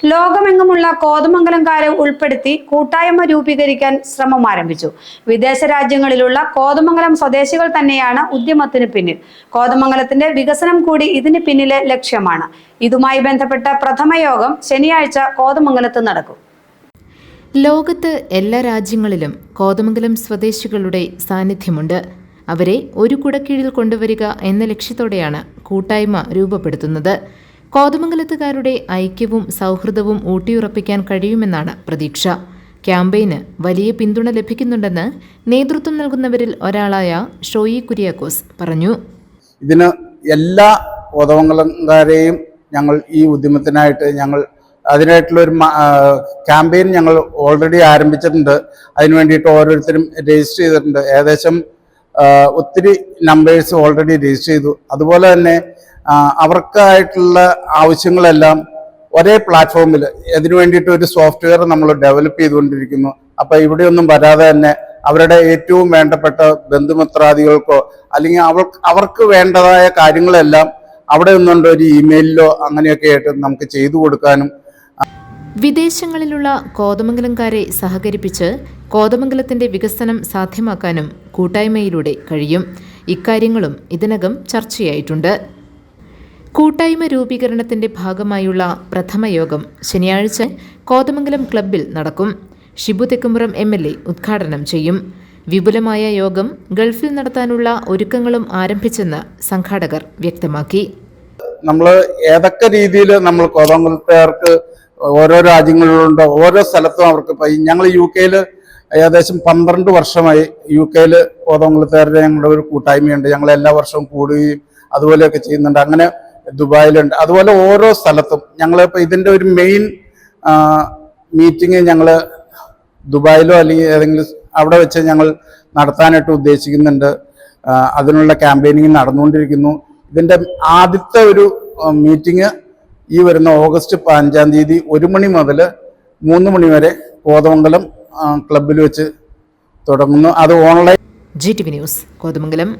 ലോകമെങ്ങുമുള്ള കോതമംഗലംകാരെ ഉൾപ്പെടുത്തി കൂട്ടായ്മ രൂപീകരിക്കാൻ ശ്രമം ആരംഭിച്ചു. വിദേശ രാജ്യങ്ങളിലുള്ള കോതമംഗലം സ്വദേശികൾ തന്നെയാണ് ഉദ്യമത്തിന് പിന്നിൽ. കോതമംഗലത്തിന്റെ വികസനം കൂടി ഇതിന് പിന്നിലെ ലക്ഷ്യമാണ്. ഇതുമായി ബന്ധപ്പെട്ട പ്രഥമ യോഗം ശനിയാഴ്ച കോതമംഗലത്ത് നടക്കും. ലോകത്ത് എല്ലാ രാജ്യങ്ങളിലും കോതമംഗലം സ്വദേശികളുടെ സാന്നിധ്യമുണ്ട്. അവരെ ഒരു കുടക്കീഴിൽ കൊണ്ടുവരിക എന്ന ലക്ഷ്യത്തോടെയാണ് കൂട്ടായ്മ രൂപപ്പെടുത്തുന്നത്. കോതമംഗലത്തുകാരുടെ ഐക്യവും സൗഹൃദവും ഊട്ടിയുറപ്പിക്കാൻ കഴിയുമെന്നാണ് പ്രതീക്ഷ. ക്യാമ്പയിന് വലിയ പിന്തുണ ലഭിക്കുന്നുണ്ടെന്ന് നേതൃത്വം നൽകുന്നവരിൽ ഒരാളായ ഷോയി കുര്യാക്കോസ് പറഞ്ഞു. ഇതിന് എല്ലാ കോതമംഗലംകാരെയും ഞങ്ങൾ ഈ ഉദ്യമത്തിനായിട്ട് അതിനായിട്ടുള്ളൊരു ക്യാമ്പയിൻ ഞങ്ങൾ ഓൾറെഡി ആരംഭിച്ചിട്ടുണ്ട്. അതിന് വേണ്ടിയിട്ട് ഓരോരുത്തരും രജിസ്റ്റർ ചെയ്തിട്ടുണ്ട്. ഏകദേശം ഒത്തിരി നമ്പേഴ്സ് ഓൾറെഡി രജിസ്റ്റർ ചെയ്തു. അതുപോലെ തന്നെ അവർക്കായിട്ടുള്ള ആവശ്യങ്ങളെല്ലാം ഒരേ പ്ലാറ്റ്ഫോമിൽ ഇതിനു വേണ്ടിയിട്ട് ഒരു സോഫ്റ്റ്വെയർ നമ്മൾ ഡെവലപ്പ് ചെയ്തുകൊണ്ടിരിക്കുന്നു. അപ്പോൾ ഇവിടെയൊന്നും വരാതെ തന്നെ അവരുടെ ഏറ്റവും വേണ്ടപ്പെട്ട ബന്ധുമിത്രാദികൾക്കോ അല്ലെങ്കിൽ അവർക്ക് വേണ്ടതായ കാര്യങ്ങളെല്ലാം അവിടെ നിന്നുകൊണ്ട് ഒരു ഇമെയിലിലോ അങ്ങനെയൊക്കെ ആയിട്ട് നമുക്ക് ചെയ്തു കൊടുക്കാനും വിദേശങ്ങളിലുള്ള കോതമംഗലംകാരെ സഹകരിപ്പിച്ച് കോതമംഗലത്തിന്റെ വികസനം സാധ്യമാക്കാനും കൂട്ടായ്മയിലൂടെ കഴിയും. ഇക്കാര്യങ്ങളും ഇതിനകം ചർച്ചയായിട്ടുണ്ട്. കൂട്ടായ്മ രൂപീകരണത്തിന്റെ ഭാഗമായുള്ള പ്രഥമ യോഗം ശനിയാഴ്ച കോതമംഗലം ക്ലബ്ബിൽ നടക്കും. ഷിബു തെക്കുംപുറം MLA ഉദ്ഘാടനം ചെയ്യും. വിപുലമായ യോഗം ഗൾഫിൽ നടത്താനുള്ള ഒരുക്കങ്ങളും ആരംഭിച്ചെന്ന് സംഘാടകർ വ്യക്തമാക്കി. നമ്മൾ ഏതൊക്കെ രീതിയിൽ നമ്മൾ കോതമംഗലത്തുകാർക്ക് ഓരോ രാജ്യങ്ങളിലുണ്ട്, ഓരോ സ്ഥലത്തും അവർക്ക് ഞങ്ങൾ UK ഏകദേശം 12 വർഷമായി UK കോതമംഗലത്തുകാരുടെ ഞങ്ങളുടെ ഒരു കൂട്ടായ്മയുണ്ട്. ഞങ്ങൾ എല്ലാ വർഷവും കൂടുകയും അതുപോലെയൊക്കെ ചെയ്യുന്നുണ്ട്. അങ്ങനെ ദുബായിലുണ്ട്. അതുപോലെ ഓരോ സ്ഥലത്തും ഞങ്ങളിപ്പോൾ ഇതിൻ്റെ ഒരു മെയിൻ മീറ്റിംഗ് ഞങ്ങൾ ദുബായിലോ അല്ലെങ്കിൽ ഏതെങ്കിലും അവിടെ വെച്ച് ഞങ്ങൾ നടത്താനായിട്ട് ഉദ്ദേശിക്കുന്നുണ്ട്. അതിനുള്ള ക്യാമ്പയിനിങ് നടന്നുകൊണ്ടിരിക്കുന്നു. ഇതിൻ്റെ ആദ്യത്തെ ഒരു മീറ്റിംഗ് ഈ വരുന്ന ഓഗസ്റ്റ് 5-ാം തീയതി 1 മണി മുതൽ 3 മണി വരെ കോതമംഗലം ക്ലബ്ബിൽ വെച്ച് തുടങ്ങുന്നു. അത് ഓൺലൈൻ. GTV news Kothamangalam.